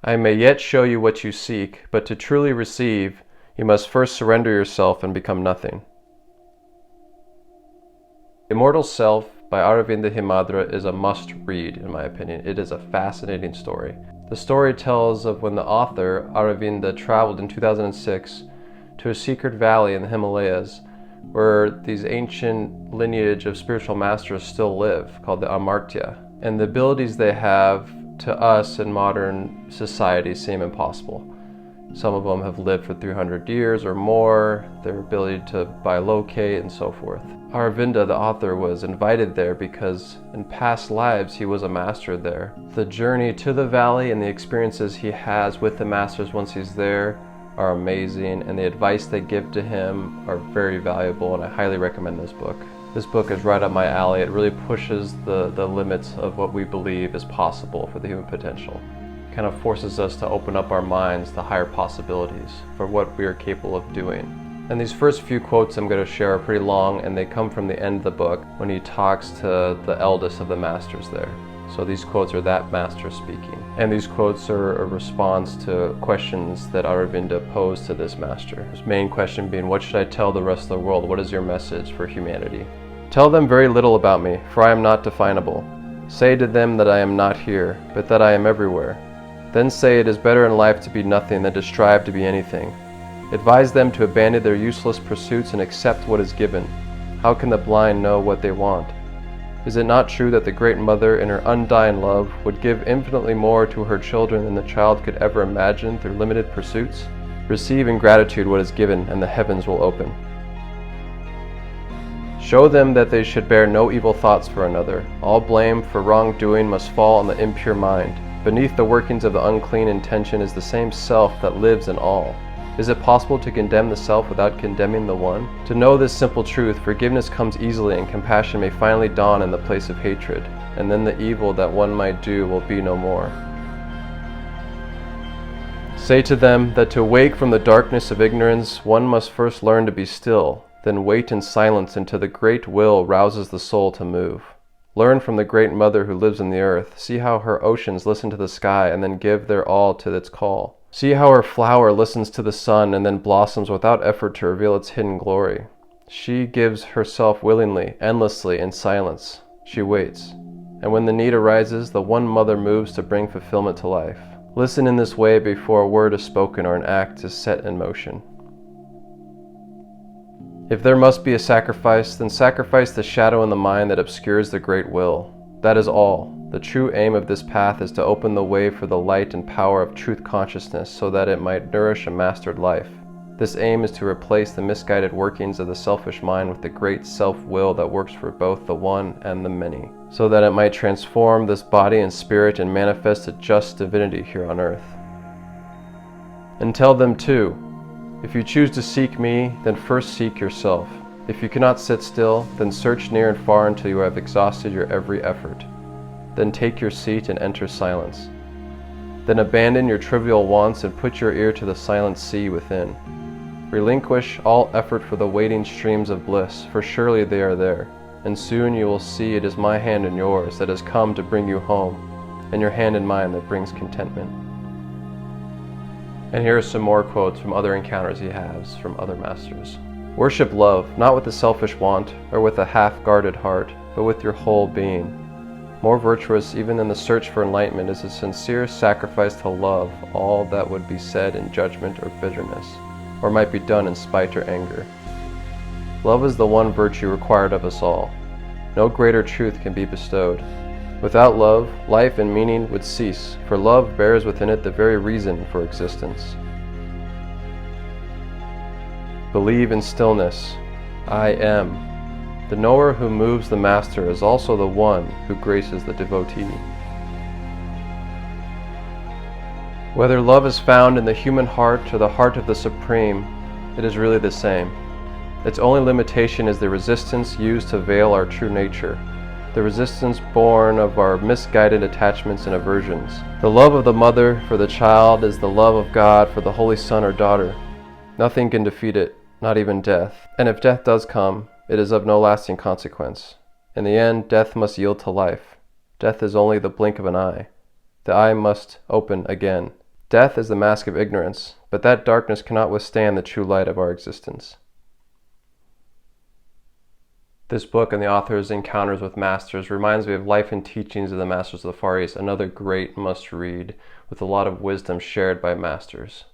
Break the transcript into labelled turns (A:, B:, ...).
A: I may yet show you what you seek, but to truly receive, you must first surrender yourself and become nothing. Immortal Self by Aaravindha Himadra is a must-read, in my opinion. It is a fascinating story. The story tells of when the author, Aaravindha, traveled in 2006 to a secret valley in the Himalayas where these ancient lineage of spiritual masters still live, called the Amartya. And the abilities they have to us in modern society seem impossible. Some of them have lived for 300 years or more, their ability to bilocate and so forth. Aaravindha, the author, was invited there because in past lives he was a master there. The journey to the valley and the experiences he has with the masters once he's there are amazing, and the advice they give to him are very valuable, and I highly recommend this book. This book is right up my alley. It really pushes the limits of what we believe is possible for the human potential. It kind of forces us to open up our minds to higher possibilities for what we are capable of doing. And these first few quotes I'm going to share are pretty long, and they come from the end of the book when he talks to the eldest of the masters there. So these quotes are that master speaking. And these quotes are a response to questions that Aaravindha posed to this master. His main question being, what should I tell the rest of the world? What is your message for humanity? Tell them very little about me, for I am not definable. Say to them that I am not here, but that I am everywhere. Then say it is better in life to be nothing than to strive to be anything. Advise them to abandon their useless pursuits and accept what is given. How can the blind know what they want? Is it not true that the Great Mother in her undying love would give infinitely more to her children than the child could ever imagine through limited pursuits? Receive in gratitude what is given, and the heavens will open. Show them that they should bear no evil thoughts for another. All blame for wrongdoing must fall on the impure mind. Beneath the workings of the unclean intention is the same self that lives in all. Is it possible to condemn the self without condemning the one? To know this simple truth, forgiveness comes easily and compassion may finally dawn in the place of hatred, and then the evil that one might do will be no more. Say to them that to wake from the darkness of ignorance, one must first learn to be still, then wait in silence until the great will rouses the soul to move. Learn from the Great Mother who lives in the earth. See how her oceans listen to the sky and then give their all to its call. See how her flower listens to the sun and then blossoms without effort to reveal its hidden glory. She gives herself willingly, endlessly, in silence. She waits. And when the need arises, the one mother moves to bring fulfillment to life. Listen in this way before a word is spoken or an act is set in motion. If there must be a sacrifice, then sacrifice the shadow in the mind that obscures the great will. That is all. The true aim of this path is to open the way for the light and power of truth consciousness so that it might nourish a mastered life. This aim is to replace the misguided workings of the selfish mind with the great self-will that works for both the one and the many, so that it might transform this body and spirit and manifest a just divinity here on earth. And tell them too, if you choose to seek me, then first seek yourself. If you cannot sit still, then search near and far until you have exhausted your every effort. Then take your seat and enter silence. Then abandon your trivial wants and put your ear to the silent sea within. Relinquish all effort for the waiting streams of bliss, for surely they are there, and soon you will see it is my hand in yours that has come to bring you home, and your hand in mine that brings contentment. And here are some more quotes from other encounters he has from other masters. Worship love, not with a selfish want, or with a half-guarded heart, but with your whole being. More virtuous even than the search for enlightenment is a sincere sacrifice to love all that would be said in judgment or bitterness, or might be done in spite or anger. Love is the one virtue required of us all. No greater truth can be bestowed. Without love, life and meaning would cease, for love bears within it the very reason for existence. Believe in stillness. I am. The knower who moves the master is also the one who graces the devotee. Whether love is found in the human heart or the heart of the Supreme, it is really the same. Its only limitation is the resistance used to veil our true nature, the resistance born of our misguided attachments and aversions. The love of the mother for the child is the love of God for the holy son or daughter. Nothing can defeat it, not even death. And if death does come, it is of no lasting consequence. In the end, death must yield to life. Death is only the blink of an eye. The eye must open again. Death is the mask of ignorance, but that darkness cannot withstand the true light of our existence. This book and the author's encounters with masters reminds me of Life and Teachings of the Masters of the Far East, another great must-read with a lot of wisdom shared by masters.